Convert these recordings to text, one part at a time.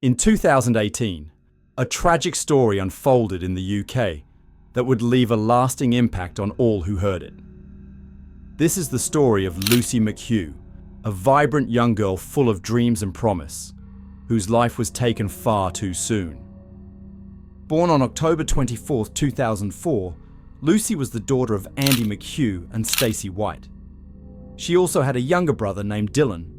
In 2018, a tragic story unfolded in the UK that would leave a lasting impact on all who heard it. This is the story of Lucy McHugh, a vibrant young girl full of dreams and promise, whose life was taken far too soon. Born on October 24, 2004, Lucy was the daughter of Andy McHugh and Stacey White. She also had a younger brother named Dylan.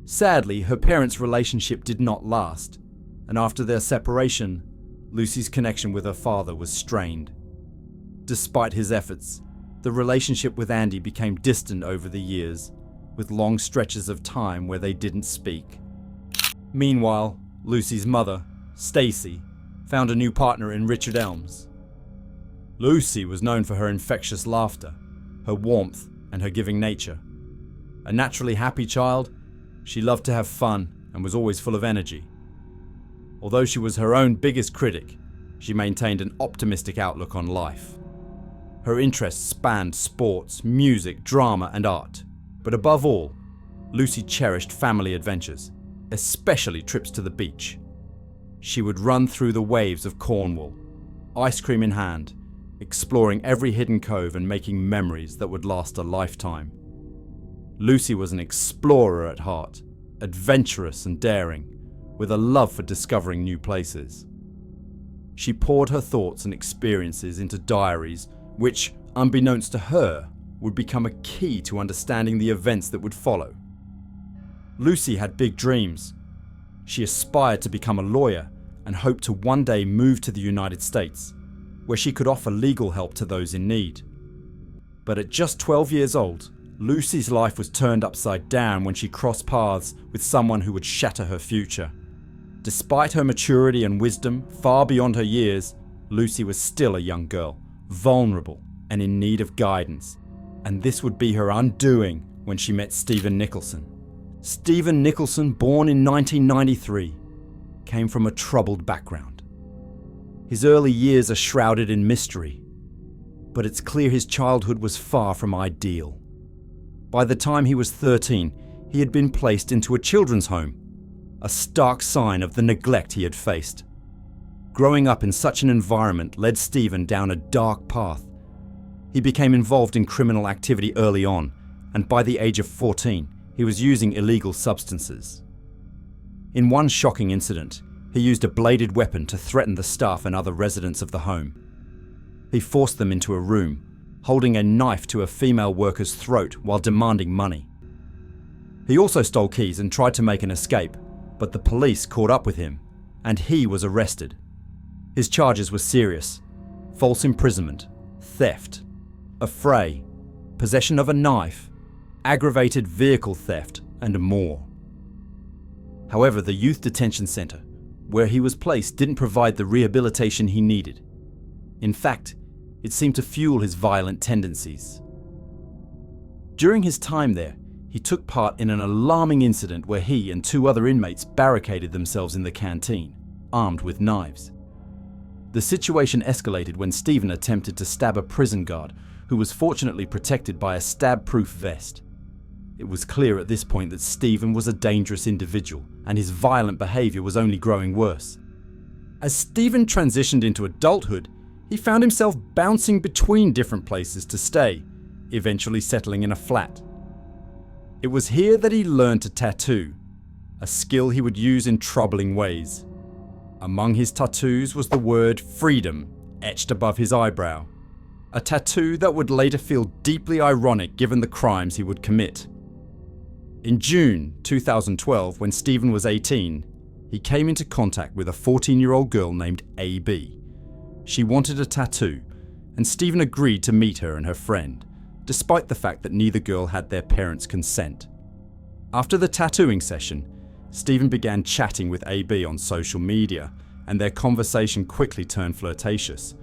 Sadly, her parents' relationship did not last, and after their separation, Lucy's connection with her father was strained. Despite his efforts, the relationship with Andy became distant over the years, with long stretches of time where they didn't speak. Meanwhile, Lucy's mother, Stacey, found a new partner in Richard Elms. Lucy was known for her infectious laughter, her warmth, and her giving nature. A naturally happy child, she loved to have fun and was always full of energy. Although she was her own biggest critic, she maintained an optimistic outlook on life. Her interests spanned sports, music, drama, and art. But above all, Lucy cherished family adventures, especially trips to the beach. She would run through the waves of Cornwall, ice cream in hand, exploring every hidden cove and making memories that would last a lifetime. Lucy was an explorer at heart, adventurous and daring, with a love for discovering new places. She poured her thoughts and experiences into diaries which, unbeknownst to her, would become a key to understanding the events that would follow. Lucy had big dreams. She aspired to become a lawyer and hoped to one day move to the United States, where she could offer legal help to those in need. But at just 12 years old, Lucy's life was turned upside down when she crossed paths with someone who would shatter her future. Despite her maturity and wisdom far beyond her years, Lucy was still a young girl, vulnerable and in need of guidance. And this would be her undoing when she met Stephen Nicholson. Stephen Nicholson, born in 1993, came from a troubled background. His early years are shrouded in mystery, but it's clear his childhood was far from ideal. By the time he was 13, he had been placed into a children's home, a stark sign of the neglect he had faced. Growing up in such an environment led Stephen down a dark path. He became involved in criminal activity early on, and by the age of 14, he was using illegal substances. In one shocking incident, he used a bladed weapon to threaten the staff and other residents of the home. He forced them into a room, holding a knife to a female worker's throat while demanding money. He also stole keys and tried to make an escape, but the police caught up with him, and he was arrested. His charges were serious: false imprisonment, theft, affray, possession of a knife, aggravated vehicle theft, and more. However, the youth detention center, where he was placed, didn't provide the rehabilitation he needed. In fact, it seemed to fuel his violent tendencies. During his time there, he took part in an alarming incident where he and two other inmates barricaded themselves in the canteen, armed with knives. The situation escalated when Stephen attempted to stab a prison guard who was fortunately protected by a stab-proof vest. It was clear at this point that Stephen was a dangerous individual, and his violent behavior was only growing worse. As Stephen transitioned into adulthood, he found himself bouncing between different places to stay, eventually settling in a flat. It was here that he learned to tattoo, a skill he would use in troubling ways. Among his tattoos was the word freedom etched above his eyebrow, a tattoo that would later feel deeply ironic given the crimes he would commit. In June 2012, when Stephen was 18, he came into contact with a 14-year-old girl named AB. She wanted a tattoo, and Stephen agreed to meet her and her friend, despite the fact that neither girl had their parents' consent. After the tattooing session, Stephen began chatting with AB on social media, and their conversation quickly turned flirtatious.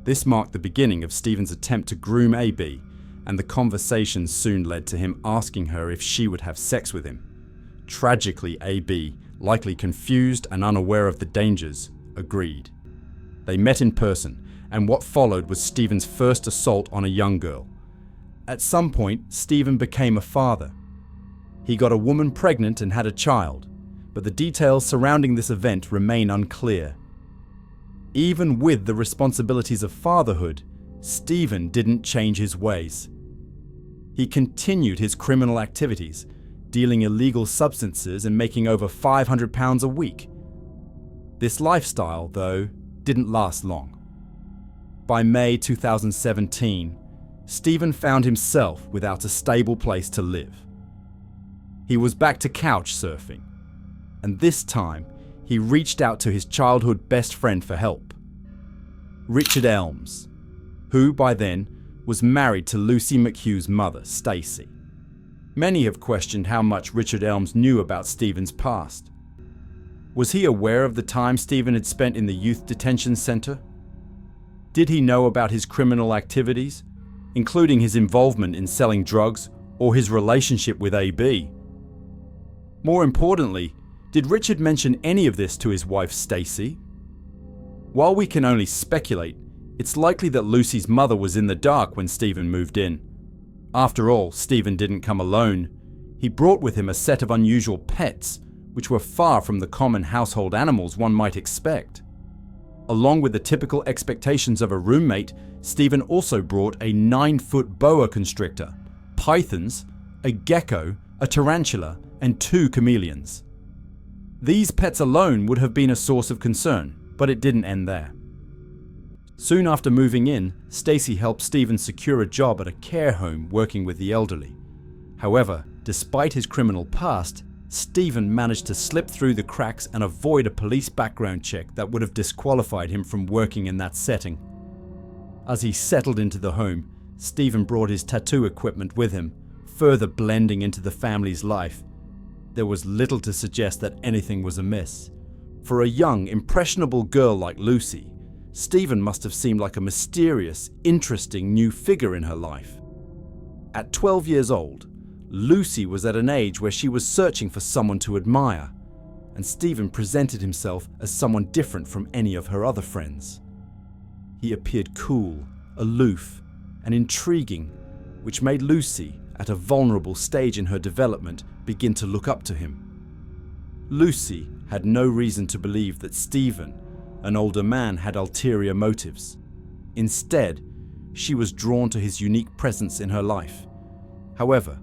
This marked the beginning of Stephen's attempt to groom AB, and the conversation soon led to him asking her if she would have sex with him. Tragically, AB, likely confused and unaware of the dangers, agreed. They met in person, and what followed was Stephen's first assault on a young girl. At some point, Stephen became a father. He got a woman pregnant and had a child, but the details surrounding this event remain unclear. Even with the responsibilities of fatherhood, Stephen didn't change his ways. He continued his criminal activities, dealing illegal substances and making over £500 a week. This lifestyle, though, didn't last long. By May 2017, Stephen found himself without a stable place to live. He was back to couch surfing, and this time he reached out to his childhood best friend for help, Richard Elms, who by then was married to Lucy McHugh's mother, Stacey. Many have questioned how much Richard Elms knew about Stephen's past. Was he aware of the time Stephen had spent in the youth detention center? Did he know about his criminal activities, including his involvement in selling drugs or his relationship with AB? More importantly, did Richard mention any of this to his wife Stacey? While we can only speculate, it's likely that Lucy's mother was in the dark when Stephen moved in. After all, Stephen didn't come alone. He brought with him a set of unusual pets, which were far from the common household animals one might expect. Along with the typical expectations of a roommate, Stephen also brought a 9-foot boa constrictor, pythons, a gecko, a tarantula, and 2 chameleons. These pets alone would have been a source of concern, but it didn't end there. Soon after moving in, Stacey helped Stephen secure a job at a care home working with the elderly. However, despite his criminal past, Stephen managed to slip through the cracks and avoid a police background check that would have disqualified him from working in that setting. As he settled into the home, Stephen brought his tattoo equipment with him, further blending into the family's life. There was little to suggest that anything was amiss. For a young, impressionable girl like Lucy, Stephen must have seemed like a mysterious, interesting new figure in her life. At 12 years old, Lucy was at an age where she was searching for someone to admire, and Stephen presented himself as someone different from any of her other friends. He appeared cool, aloof, and intriguing, which made Lucy, at a vulnerable stage in her development, begin to look up to him. Lucy had no reason to believe that Stephen, an older man, had ulterior motives. Instead, she was drawn to his unique presence in her life. However,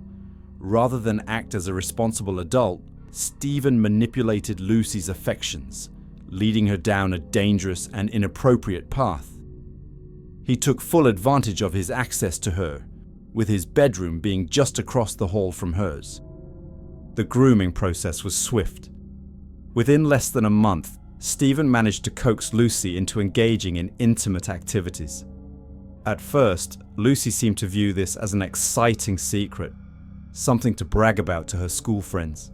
rather than act as a responsible adult, Stephen manipulated Lucy's affections, leading her down a dangerous and inappropriate path. He took full advantage of his access to her, with his bedroom being just across the hall from hers. The grooming process was swift. Within less than a month, Stephen managed to coax Lucy into engaging in intimate activities. At first, Lucy seemed to view this as an exciting secret, something to brag about to her school friends.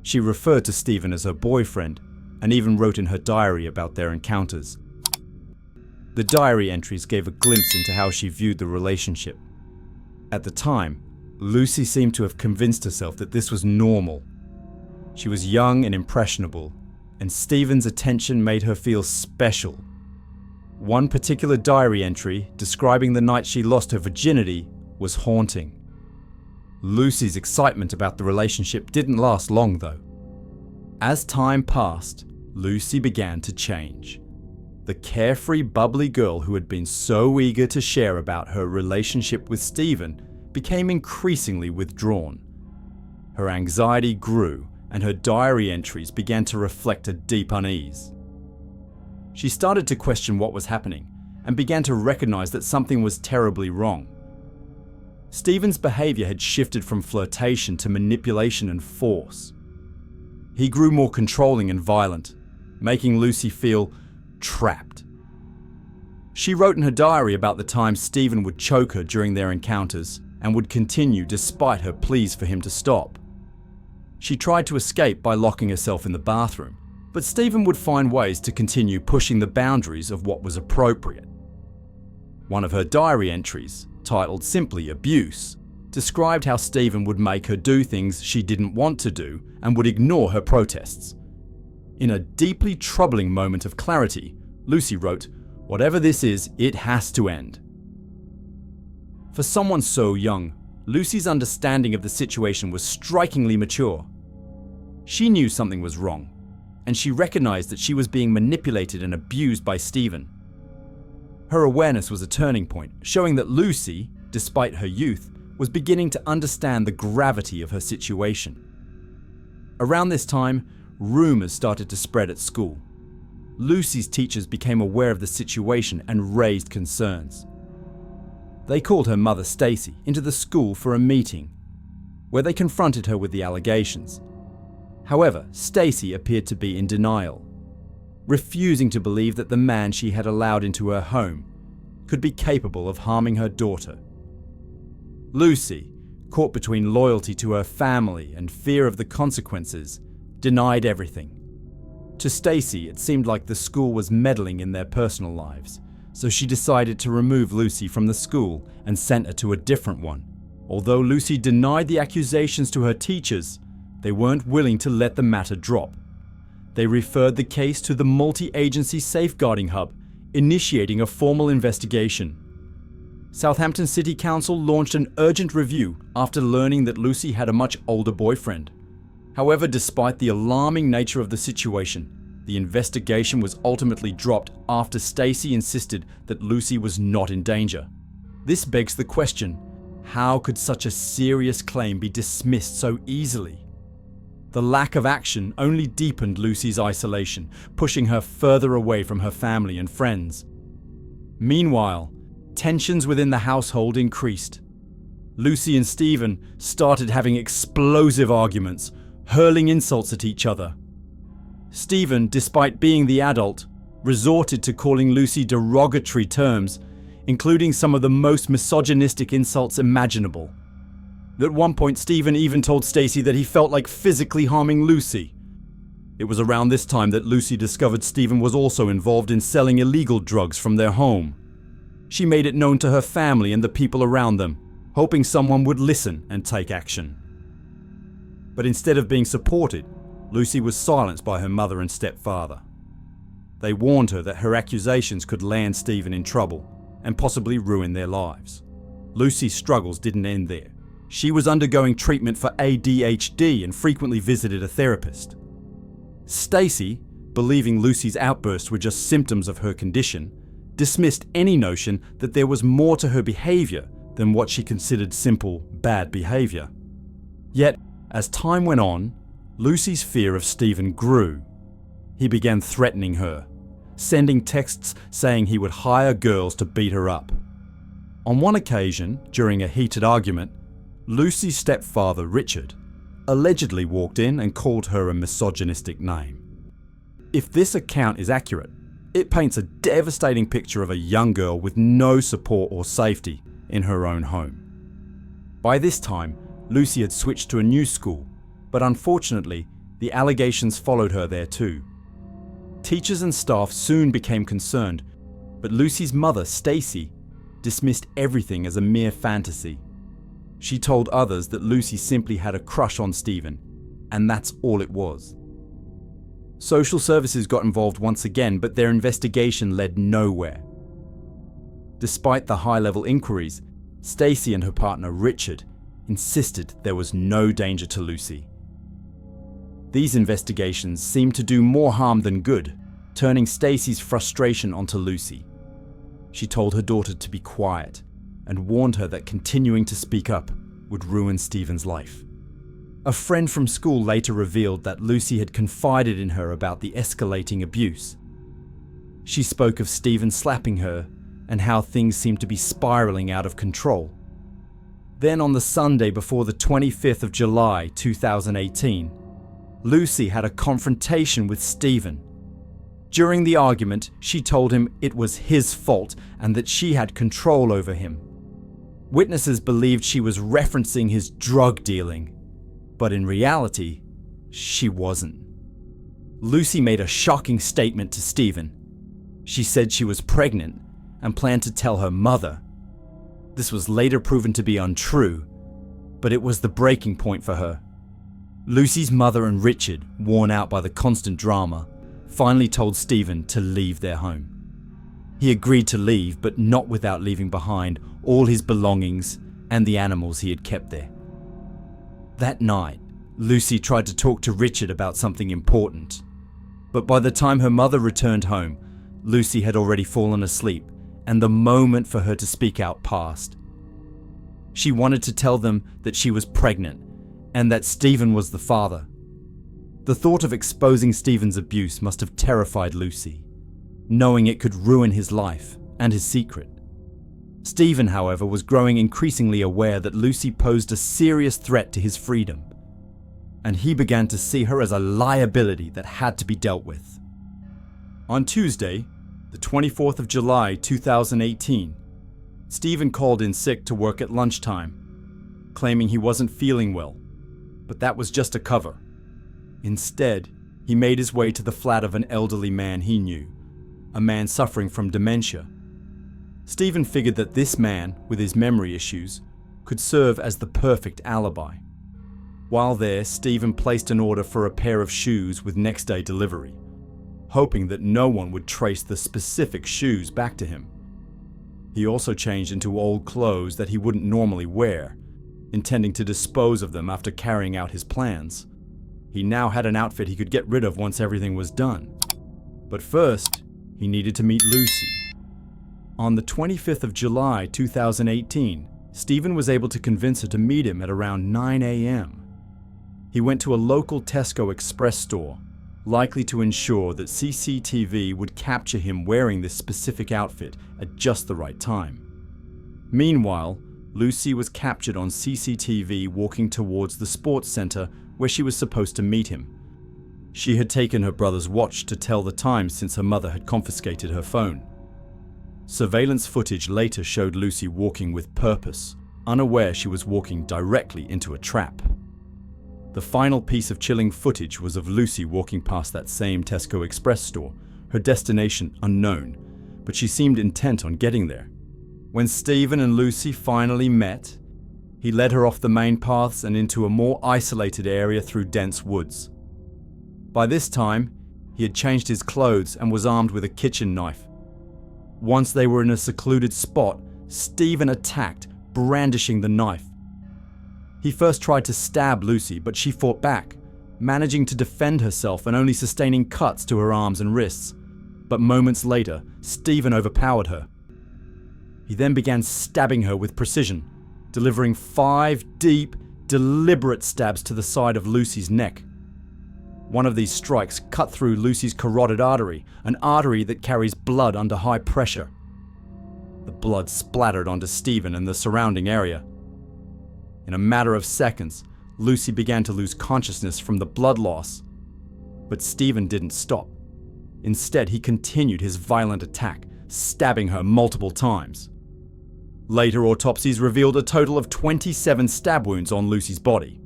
She referred to Stephen as her boyfriend and even wrote in her diary about their encounters. The diary entries gave a glimpse into how she viewed the relationship. At the time, Lucy seemed to have convinced herself that this was normal. She was young and impressionable, and Stephen's attention made her feel special. One particular diary entry describing the night she lost her virginity was haunting. Lucy's excitement about the relationship didn't last long, though. As time passed, Lucy began to change. The carefree, bubbly girl who had been so eager to share about her relationship with Stephen became increasingly withdrawn. Her anxiety grew, and her diary entries began to reflect a deep unease. She started to question what was happening and began to recognize that something was terribly wrong. Stephen's behavior had shifted from flirtation to manipulation and force. He grew more controlling and violent, making Lucy feel trapped. She wrote in her diary about the time Stephen would choke her during their encounters and would continue despite her pleas for him to stop. She tried to escape by locking herself in the bathroom, but Stephen would find ways to continue pushing the boundaries of what was appropriate. One of her diary entries, titled simply Abuse, described how Stephen would make her do things she didn't want to do and would ignore her protests. In a deeply troubling moment of clarity, Lucy wrote, "Whatever this is, it has to end." For someone so young, Lucy's understanding of the situation was strikingly mature. She knew something was wrong, and she recognized that she was being manipulated and abused by Stephen. Her awareness was a turning point, showing that Lucy, despite her youth, was beginning to understand the gravity of her situation. Around this time, rumors started to spread at school. Lucy's teachers became aware of the situation and raised concerns. They called her mother Stacy into the school for a meeting, where they confronted her with the allegations. However, Stacy appeared to be in denial, refusing to believe that the man she had allowed into her home could be capable of harming her daughter. Lucy, caught between loyalty to her family and fear of the consequences, denied everything. To Stacy, it seemed like the school was meddling in their personal lives, so she decided to remove Lucy from the school and sent her to a different one. Although Lucy denied the accusations to her teachers, they weren't willing to let the matter drop. They referred the case to the multi-agency safeguarding hub, initiating a formal investigation. Southampton City Council launched an urgent review after learning that Lucy had a much older boyfriend. However, despite the alarming nature of the situation, the investigation was ultimately dropped after Stacy insisted that Lucy was not in danger. This begs the question, how could such a serious claim be dismissed so easily? The lack of action only deepened Lucy's isolation, pushing her further away from her family and friends. Meanwhile, tensions within the household increased. Lucy and Stephen started having explosive arguments, hurling insults at each other. Stephen, despite being the adult, resorted to calling Lucy derogatory terms, including some of the most misogynistic insults imaginable. At one point, Stephen even told Stacy that he felt like physically harming Lucy. It was around this time that Lucy discovered Stephen was also involved in selling illegal drugs from their home. She made it known to her family and the people around them, hoping someone would listen and take action. But instead of being supported, Lucy was silenced by her mother and stepfather. They warned her that her accusations could land Stephen in trouble and possibly ruin their lives. Lucy's struggles didn't end there. She was undergoing treatment for ADHD and frequently visited a therapist. Stacy, believing Lucy's outbursts were just symptoms of her condition, dismissed any notion that there was more to her behavior than what she considered simple, bad behavior. Yet, as time went on, Lucy's fear of Stephen grew. He began threatening her, sending texts saying he would hire girls to beat her up. On one occasion, during a heated argument, Lucy's stepfather, Richard, allegedly walked in and called her a misogynistic name. If this account is accurate, it paints a devastating picture of a young girl with no support or safety in her own home. By this time, Lucy had switched to a new school, but unfortunately, the allegations followed her there too. Teachers and staff soon became concerned, but Lucy's mother, Stacy, dismissed everything as a mere fantasy. She told others that Lucy simply had a crush on Stephen, and that's all it was. Social services got involved once again, but their investigation led nowhere. Despite the high-level inquiries, Stacy and her partner Richard insisted there was no danger to Lucy. These investigations seemed to do more harm than good, turning Stacy's frustration onto Lucy. She told her daughter to be quiet and warned her that continuing to speak up would ruin Stephen's life. A friend from school later revealed that Lucy had confided in her about the escalating abuse. She spoke of Stephen slapping her and how things seemed to be spiraling out of control. Then on the Sunday before the 25th of July 2018, Lucy had a confrontation with Stephen. During the argument, she told him it was his fault and that she had control over him. Witnesses believed she was referencing his drug dealing, but in reality, she wasn't. Lucy made a shocking statement to Stephen. She said she was pregnant and planned to tell her mother. This was later proven to be untrue, but it was the breaking point for her. Lucy's mother and Richard, worn out by the constant drama, finally told Stephen to leave their home. He agreed to leave, but not without leaving behind all his belongings and the animals he had kept there. That night, Lucy tried to talk to Richard about something important. But by the time her mother returned home, Lucy had already fallen asleep, and the moment for her to speak out passed. She wanted to tell them that she was pregnant, and that Stephen was the father. The thought of exposing Stephen's abuse must have terrified Lucy, knowing it could ruin his life and his secret. Stephen, however, was growing increasingly aware that Lucy posed a serious threat to his freedom, and he began to see her as a liability that had to be dealt with. On Tuesday, the 24th of July 2018, Stephen called in sick to work at lunchtime, claiming he wasn't feeling well, but that was just a cover. Instead, he made his way to the flat of an elderly man he knew, a man suffering from dementia. Stephen figured that this man, with his memory issues, could serve as the perfect alibi. While there, Stephen placed an order for a pair of shoes with next-day delivery, hoping that no one would trace the specific shoes back to him. He also changed into old clothes that he wouldn't normally wear, intending to dispose of them after carrying out his plans. He now had an outfit he could get rid of once everything was done. But first, he needed to meet Lucy. On the 25th of July 2018, Stephen was able to convince her to meet him at around 9 a.m. He went to a local Tesco Express store, likely to ensure that CCTV would capture him wearing this specific outfit at just the right time. Meanwhile, Lucy was captured on CCTV walking towards the sports center where she was supposed to meet him. She had taken her brother's watch to tell the time since her mother had confiscated her phone. Surveillance footage later showed Lucy walking with purpose, unaware she was walking directly into a trap. The final piece of chilling footage was of Lucy walking past that same Tesco Express store, her destination unknown, but she seemed intent on getting there. When Stephen and Lucy finally met, he led her off the main paths and into a more isolated area through dense woods. By this time, he had changed his clothes and was armed with a kitchen knife. Once they were in a secluded spot, Stephen attacked, brandishing the knife. He first tried to stab Lucy, but she fought back, managing to defend herself and only sustaining cuts to her arms and wrists. But moments later, Stephen overpowered her. He then began stabbing her with precision, delivering 5 deep, deliberate stabs to the side of Lucy's neck. One of these strikes cut through Lucy's carotid artery, an artery that carries blood under high pressure. The blood splattered onto Stephen and the surrounding area. In a matter of seconds, Lucy began to lose consciousness from the blood loss. But Stephen didn't stop. Instead, he continued his violent attack, stabbing her multiple times. Later autopsies revealed a total of 27 stab wounds on Lucy's body.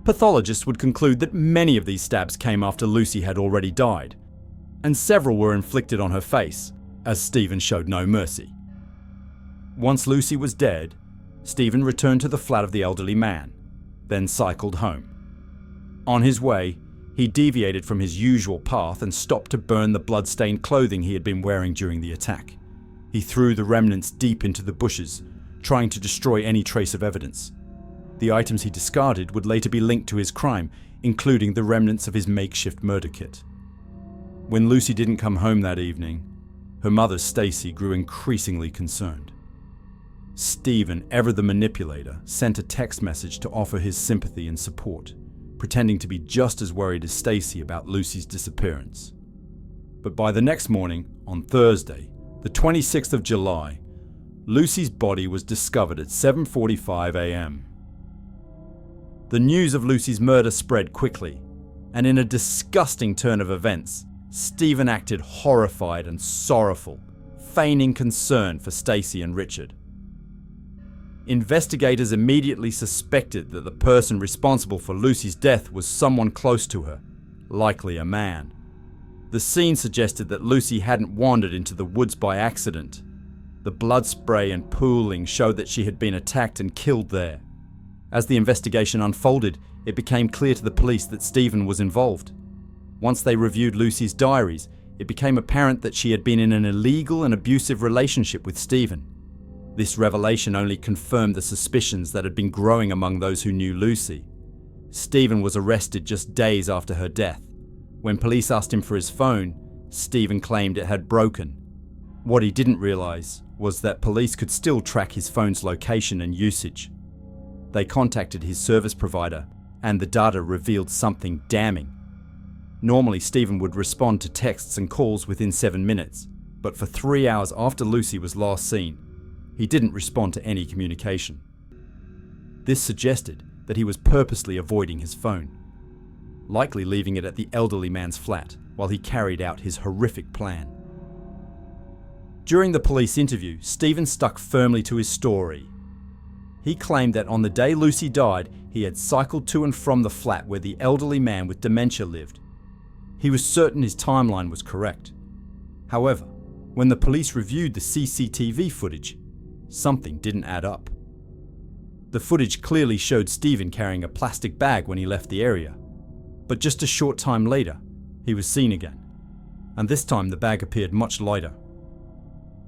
Pathologists would conclude that many of these stabs came after Lucy had already died, and several were inflicted on her face, as Stephen showed no mercy. Once Lucy was dead, Stephen returned to the flat of the elderly man, then cycled home. On his way, he deviated from his usual path and stopped to burn the blood-stained clothing he had been wearing during the attack. He threw the remnants deep into the bushes, trying to destroy any trace of evidence. The items he discarded would later be linked to his crime, including the remnants of his makeshift murder kit. When Lucy didn't come home that evening, her mother Stacy grew increasingly concerned. Stephen, ever the manipulator, sent a text message to offer his sympathy and support, pretending to be just as worried as Stacy about Lucy's disappearance. But by the next morning, on Thursday, the 26th of July, Lucy's body was discovered at 7:45 a.m. The news of Lucy's murder spread quickly, and in a disgusting turn of events, Stephen acted horrified and sorrowful, feigning concern for Stacy and Richard. Investigators immediately suspected that the person responsible for Lucy's death was someone close to her, likely a man. The scene suggested that Lucy hadn't wandered into the woods by accident. The blood spray and pooling showed that she had been attacked and killed there. As the investigation unfolded, it became clear to the police that Stephen was involved. Once they reviewed Lucy's diaries, it became apparent that she had been in an illegal and abusive relationship with Stephen. This revelation only confirmed the suspicions that had been growing among those who knew Lucy. Stephen was arrested just days after her death. When police asked him for his phone, Stephen claimed it had broken. What he didn't realize was that police could still track his phone's location and usage. They contacted his service provider, and the data revealed something damning. Normally, Stephen would respond to texts and calls within 7 minutes, but for 3 hours after Lucy was last seen, he didn't respond to any communication. This suggested that he was purposely avoiding his phone, likely leaving it at the elderly man's flat while he carried out his horrific plan. During the police interview, Stephen stuck firmly to his story. He claimed that on the day Lucy died, he had cycled to and from the flat where the elderly man with dementia lived. He was certain his timeline was correct. However, when the police reviewed the CCTV footage, something didn't add up. The footage clearly showed Stephen carrying a plastic bag when he left the area, but just a short time later, he was seen again, and this time the bag appeared much lighter.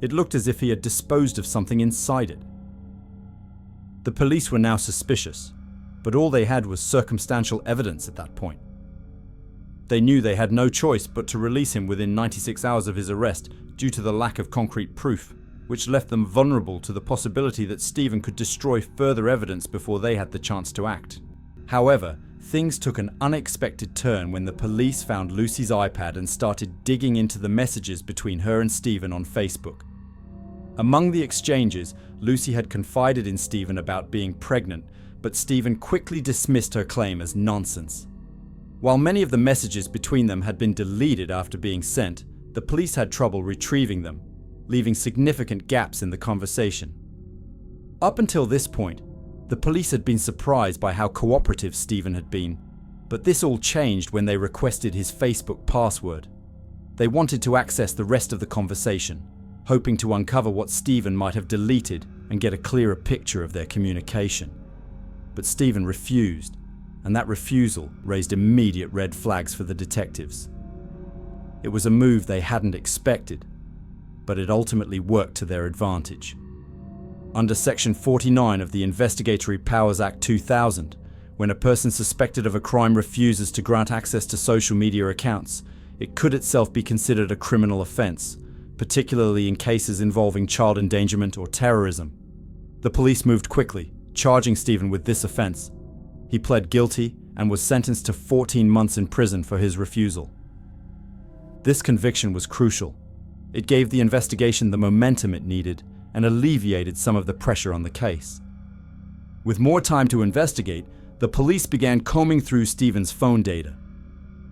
It looked as if he had disposed of something inside it. The police were now suspicious, but all they had was circumstantial evidence at that point. They knew they had no choice but to release him within 96 hours of his arrest due to the lack of concrete proof, which left them vulnerable to the possibility that Stephen could destroy further evidence before they had the chance to act. However, things took an unexpected turn when the police found Lucy's iPad and started digging into the messages between her and Stephen on Facebook. Among the exchanges, Lucy had confided in Stephen about being pregnant, but Stephen quickly dismissed her claim as nonsense. While many of the messages between them had been deleted after being sent, the police had trouble retrieving them, leaving significant gaps in the conversation. Up until this point, the police had been surprised by how cooperative Stephen had been, but this all changed when they requested his Facebook password. They wanted to access the rest of the conversation, hoping to uncover what Stephen might have deleted and get a clearer picture of their communication. But Stephen refused, and that refusal raised immediate red flags for the detectives. It was a move they hadn't expected, but it ultimately worked to their advantage. Under Section 49 of the Investigatory Powers Act 2000, when a person suspected of a crime refuses to grant access to social media accounts, it could itself be considered a criminal offence, particularly in cases involving child endangerment or terrorism. The police moved quickly, charging Stephen with this offence. He pled guilty and was sentenced to 14 months in prison for his refusal. This conviction was crucial. It gave the investigation the momentum it needed and alleviated some of the pressure on the case. With more time to investigate, the police began combing through Stephen's phone data.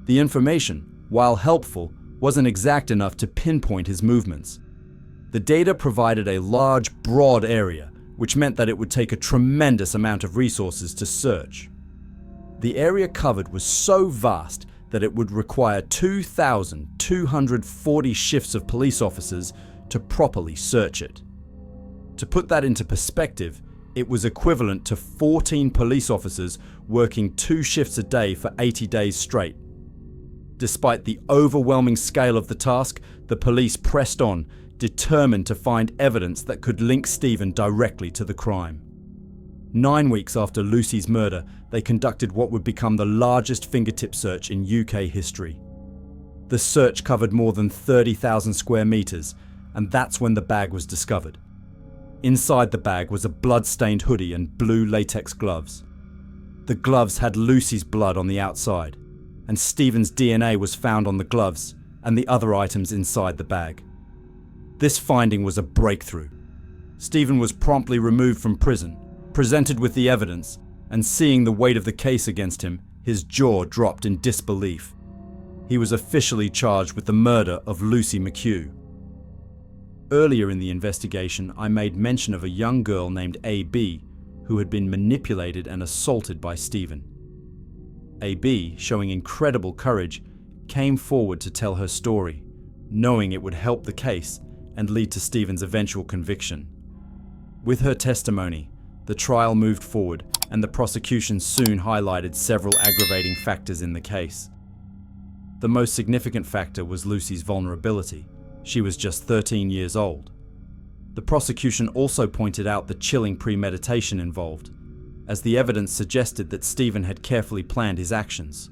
The information, while helpful, wasn't exact enough to pinpoint his movements. The data provided a large, broad area, which meant that it would take a tremendous amount of resources to search. The area covered was so vast that it would require 2,240 shifts of police officers to properly search it. To put that into perspective, it was equivalent to 14 police officers working 2 shifts a day for 80 days straight. Despite the overwhelming scale of the task, the police pressed on, determined to find evidence that could link Stephen directly to the crime. 9 weeks after Lucy's murder, they conducted what would become the largest fingertip search in UK history. The search covered more than 30,000 square meters, and that's when the bag was discovered. Inside the bag was a blood-stained hoodie and blue latex gloves. The gloves had Lucy's blood on the outside, and Stephen's DNA was found on the gloves and the other items inside the bag. This finding was a breakthrough. Stephen was promptly removed from prison, presented with the evidence, and seeing the weight of the case against him, his jaw dropped in disbelief. He was officially charged with the murder of Lucy McHugh. Earlier in the investigation, I made mention of a young girl named AB who had been manipulated and assaulted by Stephen. AB, showing incredible courage, came forward to tell her story, knowing it would help the case and lead to Stephen's eventual conviction. With her testimony, the trial moved forward, and the prosecution soon highlighted several aggravating factors in the case. The most significant factor was Lucy's vulnerability. She was just 13 years old. The prosecution also pointed out the chilling premeditation involved. as the evidence suggested that Stephen had carefully planned his actions.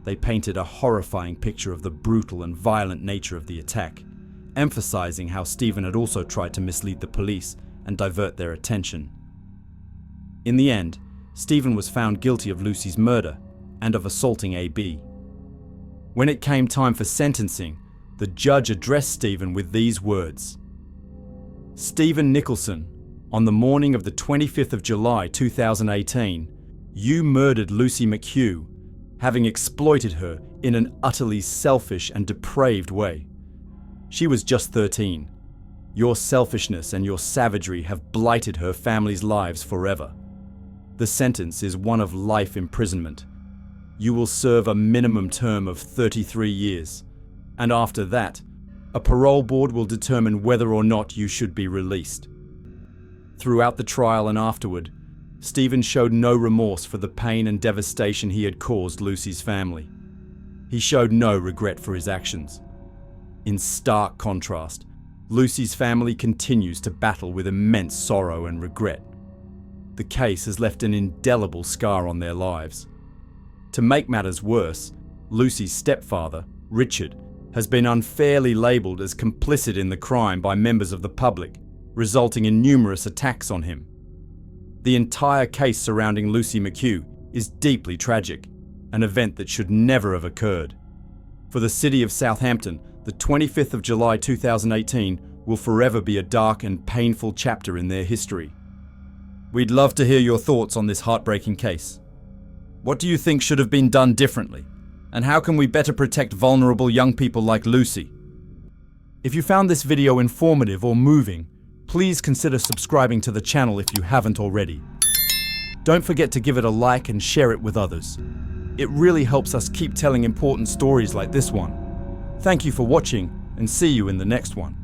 They painted a horrifying picture of the brutal and violent nature of the attack, emphasizing how Stephen had also tried to mislead the police and divert their attention. In the end, Stephen was found guilty of Lucy's murder and of assaulting AB. When it came time for sentencing, the judge addressed Stephen with these words: "Stephen Nicholson, on the morning of the 25th of July 2018, you murdered Lucy McHugh, having exploited her in an utterly selfish and depraved way. She was just 13. Your selfishness and your savagery have blighted her family's lives forever. The sentence is one of life imprisonment. You will serve a minimum term of 33 years, and after that, a parole board will determine whether or not you should be released." Throughout the trial and afterward, Stephen showed no remorse for the pain and devastation he had caused Lucy's family. He showed no regret for his actions. In stark contrast, Lucy's family continues to battle with immense sorrow and regret. The case has left an indelible scar on their lives. To make matters worse, Lucy's stepfather, Richard, has been unfairly labelled as complicit in the crime by members of the public, resulting in numerous attacks on him. The entire case surrounding Lucy McHugh is deeply tragic, an event that should never have occurred. For the city of Southampton, the 25th of July 2018 will forever be a dark and painful chapter in their history. We'd love to hear your thoughts on this heartbreaking case. What do you think should have been done differently? And how can we better protect vulnerable young people like Lucy? If you found this video informative or moving, please consider subscribing to the channel if you haven't already. Don't forget to give it a like and share it with others. It really helps us keep telling important stories like this one. Thank you for watching, and see you in the next one.